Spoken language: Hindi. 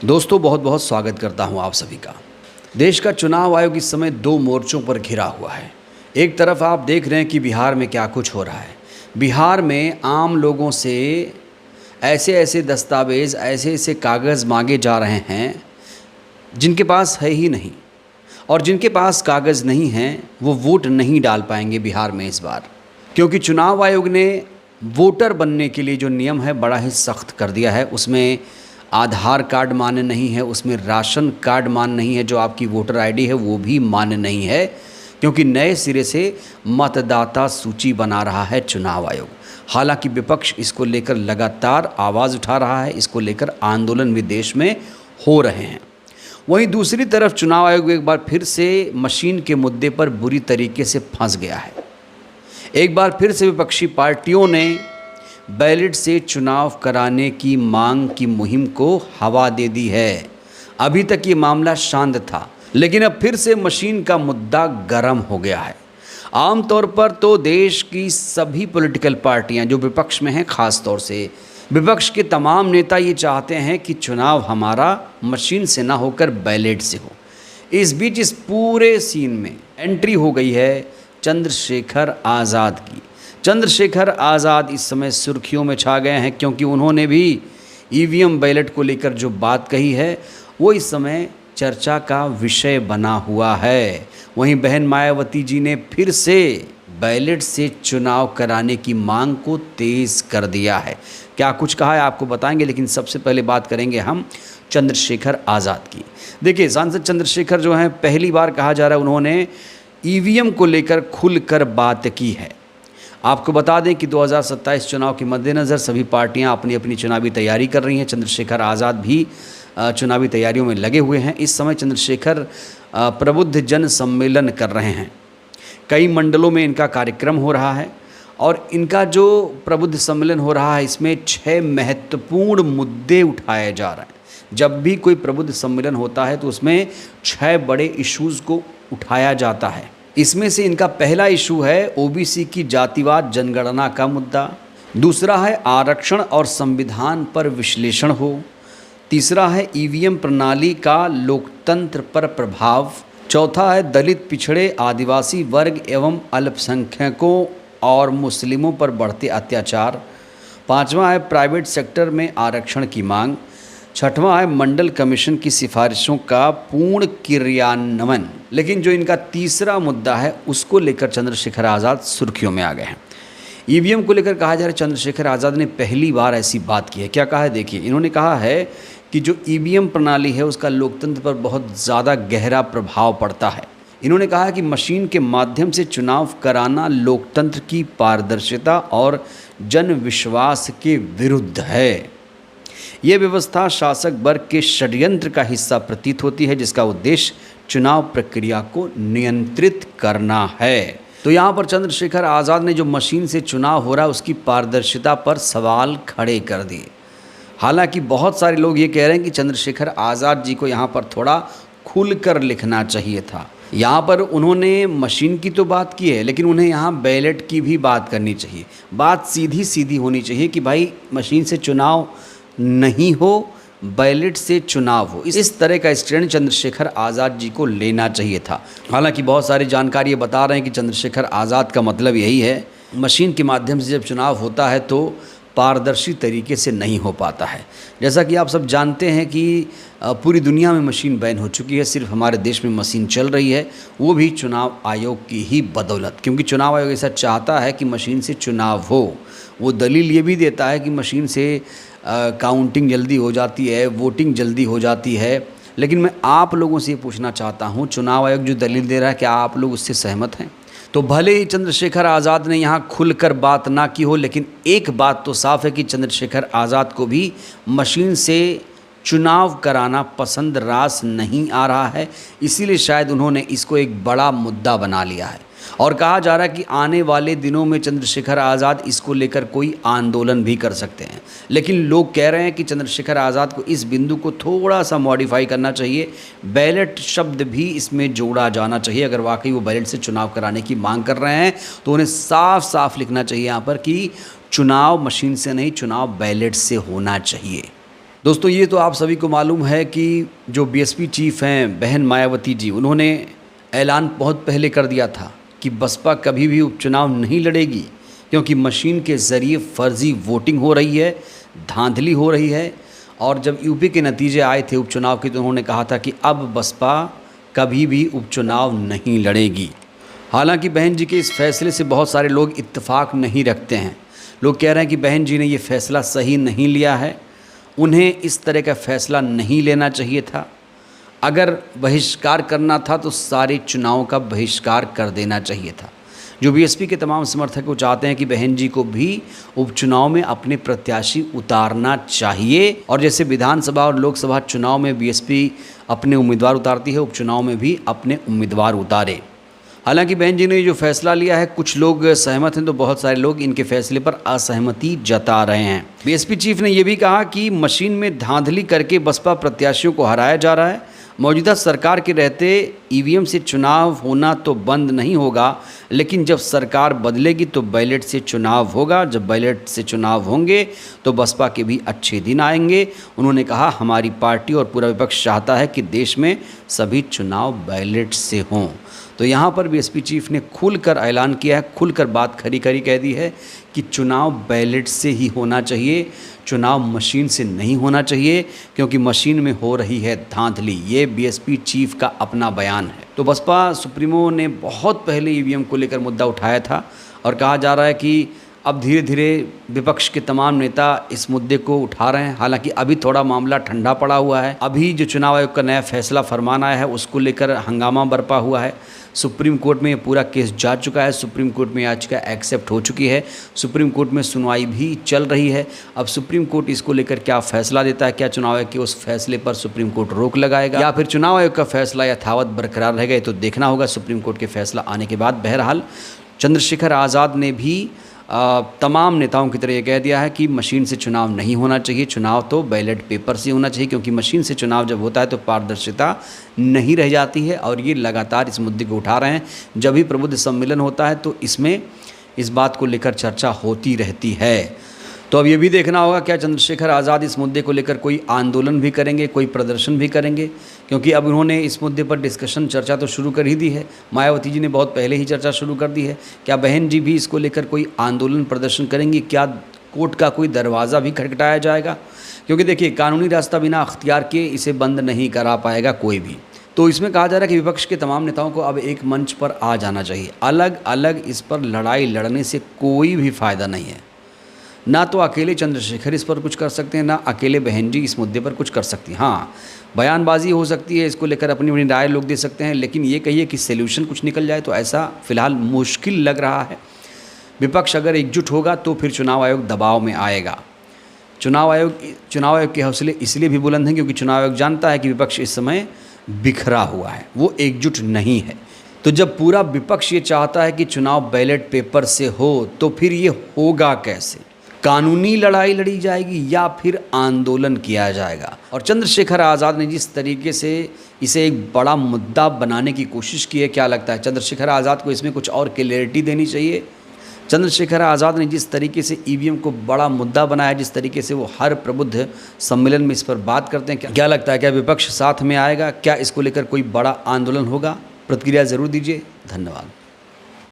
दोस्तों बहुत बहुत स्वागत करता हूं आप सभी का। देश का चुनाव आयोग इस समय दो मोर्चों पर घिरा हुआ है। एक तरफ आप देख रहे हैं कि बिहार में क्या कुछ हो रहा है। बिहार में आम लोगों से ऐसे ऐसे दस्तावेज़, ऐसे ऐसे कागज़ मांगे जा रहे हैं जिनके पास है ही नहीं, और जिनके पास कागज़ नहीं हैं वो वोट नहीं डाल पाएंगे बिहार में इस बार, क्योंकि चुनाव आयोग ने वोटर बनने के लिए जो नियम है बड़ा ही सख्त कर दिया है। उसमें आधार कार्ड मान्य नहीं है, उसमें राशन कार्ड मान्य नहीं है, जो आपकी वोटर आईडी है वो भी मान्य नहीं है, क्योंकि नए सिरे से मतदाता सूची बना रहा है चुनाव आयोग। हालांकि विपक्ष इसको लेकर लगातार आवाज़ उठा रहा है, इसको लेकर आंदोलन भी देश में हो रहे हैं। वहीं दूसरी तरफ चुनाव आयोग एक बार फिर से मशीन के मुद्दे पर बुरी तरीके से फंस गया है। एक बार फिर से विपक्षी पार्टियों ने बैलेट से चुनाव कराने की मांग की मुहिम को हवा दे दी है। अभी तक ये मामला शांत था, लेकिन अब फिर से मशीन का मुद्दा गर्म हो गया है। आमतौर पर तो देश की सभी पॉलिटिकल पार्टियां जो विपक्ष में हैं, ख़ास तौर से विपक्ष के तमाम नेता ये चाहते हैं कि चुनाव हमारा मशीन से ना होकर बैलेट से हो। इस बीच इस पूरे सीन में एंट्री हो गई है चंद्रशेखर आज़ाद की। चंद्रशेखर आज़ाद इस समय सुर्खियों में छा गए हैं, क्योंकि उन्होंने भी ईवीएम बैलेट को लेकर जो बात कही है वो इस समय चर्चा का विषय बना हुआ है। वहीं बहन मायावती जी ने फिर से बैलेट से चुनाव कराने की मांग को तेज़ कर दिया है। क्या कुछ कहा है आपको बताएंगे, लेकिन सबसे पहले बात करेंगे हम चंद्रशेखर आज़ाद की। देखिए, सांसद चंद्रशेखर जो हैं, पहली बार कहा जा रहा है उन्होंने ईवीएम को लेकर खुलकर बात की है। आपको बता दें कि 2027 चुनाव के मद्देनज़र सभी पार्टियां अपनी अपनी चुनावी तैयारी कर रही हैं। चंद्रशेखर आज़ाद भी चुनावी तैयारियों में लगे हुए हैं। इस समय चंद्रशेखर प्रबुद्ध जन सम्मेलन कर रहे हैं। कई मंडलों में इनका कार्यक्रम हो रहा है, और इनका जो प्रबुद्ध सम्मेलन हो रहा है इसमें 6 महत्वपूर्ण मुद्दे उठाए जा रहे हैं। जब भी कोई प्रबुद्ध सम्मेलन होता है तो उसमें 6 बड़े इश्यूज़ को उठाया जाता है। इसमें से इनका पहला इशू है ओबीसी की जातिवाद जनगणना का मुद्दा। दूसरा है आरक्षण और संविधान पर विश्लेषण हो। तीसरा है ईवीएम प्रणाली का लोकतंत्र पर प्रभाव। चौथा है दलित, पिछड़े, आदिवासी वर्ग एवं अल्पसंख्यकों और मुस्लिमों पर बढ़ते अत्याचार। पांचवा है प्राइवेट सेक्टर में आरक्षण की मांग। छठवां है मंडल कमीशन की सिफारिशों का पूर्ण क्रियान्वयन। लेकिन जो इनका तीसरा मुद्दा है उसको लेकर चंद्रशेखर आज़ाद सुर्खियों में आ गए हैं। ईवीएम को लेकर कहा जा रहा है चंद्रशेखर आज़ाद ने पहली बार ऐसी बात की है। क्या कहा है, देखिए, इन्होंने कहा है कि जो ईवीएम प्रणाली है उसका लोकतंत्र पर बहुत ज़्यादा गहरा प्रभाव पड़ता है। इन्होंने कहा कि मशीन के माध्यम से चुनाव कराना लोकतंत्र की पारदर्शिता और जन विश्वास के विरुद्ध है। ये व्यवस्था शासक वर्ग के षड्यंत्र का हिस्सा प्रतीत होती है, जिसका उद्देश्य चुनाव प्रक्रिया को नियंत्रित करना है। तो यहाँ पर चंद्रशेखर आज़ाद ने जो मशीन से चुनाव हो रहा है उसकी पारदर्शिता पर सवाल खड़े कर दिए। हालांकि बहुत सारे लोग ये कह रहे हैं कि चंद्रशेखर आज़ाद जी को यहाँ पर थोड़ा खुलकर लिखना चाहिए था। यहाँ पर उन्होंने मशीन की तो बात की है, लेकिन उन्हें यहाँ बैलेट की भी बात करनी चाहिए। बात सीधी सीधी होनी चाहिए कि भाई मशीन से चुनाव नहीं हो, बैलेट से चुनाव हो। इस तरह का स्टैंड चंद्रशेखर आज़ाद जी को लेना चाहिए था। हालांकि बहुत सारी जानकारी ये बता रहे हैं कि चंद्रशेखर आज़ाद का मतलब यही है, मशीन के माध्यम से जब चुनाव होता है तो पारदर्शी तरीके से नहीं हो पाता है। जैसा कि आप सब जानते हैं कि पूरी दुनिया में मशीन बैन हो चुकी है, सिर्फ हमारे देश में मशीन चल रही है, वो भी चुनाव आयोग की ही बदौलत। क्योंकि चुनाव आयोग ऐसा चाहता है कि मशीन से चुनाव हो। वो दलील ये भी देता है कि मशीन से काउंटिंग जल्दी हो जाती है, वोटिंग जल्दी हो जाती है। लेकिन मैं आप लोगों से ये पूछना चाहता हूँ, चुनाव आयोग जो दलील दे रहा है, क्या आप लोग उससे सहमत हैं? तो भले ही चंद्रशेखर आज़ाद ने यहाँ खुलकर बात ना की हो, लेकिन एक बात तो साफ है कि चंद्रशेखर आज़ाद को भी मशीन से चुनाव कराना पसंद रास नहीं आ रहा है। इसीलिए शायद उन्होंने इसको एक बड़ा मुद्दा बना लिया है, और कहा जा रहा है कि आने वाले दिनों में चंद्रशेखर आज़ाद इसको लेकर कोई आंदोलन भी कर सकते हैं। लेकिन लोग कह रहे हैं कि चंद्रशेखर आज़ाद को इस बिंदु को थोड़ा सा मॉडिफाई करना चाहिए, बैलेट शब्द भी इसमें जोड़ा जाना चाहिए। अगर वाकई वो बैलेट से चुनाव कराने की मांग कर रहे हैं तो उन्हें साफ साफ लिखना चाहिए यहाँ पर कि चुनाव मशीन से नहीं, चुनाव बैलेट से होना चाहिए। दोस्तों, ये तो आप सभी को मालूम है कि जो बीएसपी चीफ हैं बहन मायावती जी, उन्होंने ऐलान बहुत पहले कर दिया था कि बसपा कभी भी उपचुनाव नहीं लड़ेगी, क्योंकि मशीन के ज़रिए फर्जी वोटिंग हो रही है, धांधली हो रही है। और जब यूपी के नतीजे आए थे उपचुनाव के, तो उन्होंने कहा था कि अब बसपा कभी भी उपचुनाव नहीं लड़ेगी। हालांकि बहन जी के इस फैसले से बहुत सारे लोग इत्तेफाक नहीं रखते हैं। लोग कह रहे हैं कि बहन जी ने ये फ़ैसला सही नहीं लिया है, उन्हें इस तरह का फ़ैसला नहीं लेना चाहिए था। अगर बहिष्कार करना था तो सारे चुनावों का बहिष्कार कर देना चाहिए था। जो बीएसपी के तमाम समर्थक वो चाहते हैं कि बहन जी को भी उपचुनाव में अपने प्रत्याशी उतारना चाहिए, और जैसे विधानसभा और लोकसभा चुनाव में बीएसपी अपने उम्मीदवार उतारती है, उपचुनाव में भी अपने उम्मीदवार उतारे। हालांकि बहन जी ने जो फैसला लिया है, कुछ लोग सहमत हैं तो बहुत सारे लोग इनके फैसले पर असहमति जता रहे हैं। बीएसपी चीफ ने यह भी कहा कि मशीन में धांधली करके बसपा प्रत्याशियों को हराया जा रहा है। मौजूदा सरकार के रहते ईवीएम से चुनाव होना तो बंद नहीं होगा, लेकिन जब सरकार बदलेगी तो बैलेट से चुनाव होगा। जब बैलेट से चुनाव होंगे तो बसपा के भी अच्छे दिन आएंगे। उन्होंने कहा, हमारी पार्टी और पूरा विपक्ष चाहता है कि देश में सभी चुनाव बैलेट से हों। तो यहाँ पर बीएसपी चीफ ने खुलकर ऐलान किया है, खुलकर बात खरी खरी कह दी है कि चुनाव बैलेट से ही होना चाहिए, चुनाव मशीन से नहीं होना चाहिए, क्योंकि मशीन में हो रही है धांधली। ये बीएसपी चीफ का अपना बयान है। तो बसपा सुप्रीमो ने बहुत पहले ईवीएम को लेकर मुद्दा उठाया था, और कहा जा रहा है कि अब धीरे धीरे विपक्ष के तमाम नेता इस मुद्दे को उठा रहे हैं। हालांकि अभी थोड़ा मामला ठंडा पड़ा हुआ है। अभी जो चुनाव आयोग का नया फैसला फरमान आया है, उसको लेकर हंगामा बरपा हुआ है। सुप्रीम कोर्ट में ये पूरा केस जा चुका है। सुप्रीम कोर्ट में याचिका एक्सेप्ट हो चुकी है। सुप्रीम कोर्ट में सुनवाई भी चल रही है। अब सुप्रीम कोर्ट इसको लेकर क्या फैसला देता है, क्या चुनाव आयोग के उस फैसले पर सुप्रीम कोर्ट रोक लगाएगा, या फिर चुनाव आयोग का फैसला यथावत बरकरार रहेगा, ये तो देखना होगा सुप्रीम कोर्ट के फैसला आने के बाद। बहरहाल चंद्रशेखर आज़ाद ने भी तमाम नेताओं की तरह ये कह दिया है कि मशीन से चुनाव नहीं होना चाहिए, चुनाव तो बैलेट पेपर से होना चाहिए, क्योंकि मशीन से चुनाव जब होता है तो पारदर्शिता नहीं रह जाती है। और ये लगातार इस मुद्दे को उठा रहे हैं। जब भी प्रबुद्ध सम्मेलन होता है तो इसमें इस बात को लेकर चर्चा होती रहती है। तो अब ये भी देखना होगा क्या चंद्रशेखर आज़ाद इस मुद्दे को लेकर कोई आंदोलन भी करेंगे, कोई प्रदर्शन भी करेंगे, क्योंकि अब उन्होंने इस मुद्दे पर डिस्कशन चर्चा तो शुरू कर ही दी है। मायावती जी ने बहुत पहले ही चर्चा शुरू कर दी है। क्या बहन जी भी इसको लेकर कोई आंदोलन प्रदर्शन करेंगी? क्या कोर्ट का कोई दरवाज़ा भी खटखटाया जाएगा? क्योंकि देखिए, कानूनी रास्ता बिना अख्तियार के इसे बंद नहीं करा पाएगा कोई भी। तो इसमें कहा जा रहा है कि विपक्ष के तमाम नेताओं को अब एक मंच पर आ जाना चाहिए। अलग अलग इस पर लड़ाई लड़ने से कोई भी फ़ायदा नहीं है। ना तो अकेले चंद्रशेखर इस पर कुछ कर सकते हैं, ना अकेले बहन जी इस मुद्दे पर कुछ कर सकती हैं। हाँ, बयानबाजी हो सकती है, इसको लेकर अपनी अपनी राय लोग दे सकते हैं, लेकिन ये कहिए कि सॉल्यूशन कुछ निकल जाए तो ऐसा फ़िलहाल मुश्किल लग रहा है। विपक्ष अगर एकजुट होगा तो फिर चुनाव आयोग दबाव में आएगा। चुनाव आयोग के हौसले इसलिए भी बुलंद हैं क्योंकि चुनाव आयोग जानता है कि विपक्ष इस समय बिखरा हुआ है, वो एकजुट नहीं है। तो जब पूरा विपक्ष ये चाहता है कि चुनाव बैलेट पेपर से हो, तो फिर ये होगा कैसे? कानूनी लड़ाई लड़ी जाएगी या फिर आंदोलन किया जाएगा? और चंद्रशेखर आज़ाद ने जिस तरीके से इसे एक बड़ा मुद्दा बनाने की कोशिश की है, क्या लगता है चंद्रशेखर आज़ाद को इसमें कुछ और क्लैरिटी देनी चाहिए? चंद्रशेखर आज़ाद ने जिस तरीके से ईवीएम को बड़ा मुद्दा बनाया, जिस तरीके से वो हर प्रबुद्ध सम्मेलन में इस पर बात करते हैं, क्या लगता है क्या विपक्ष साथ में आएगा? क्या इसको लेकर कोई बड़ा आंदोलन होगा? प्रतिक्रिया ज़रूर दीजिए। धन्यवाद।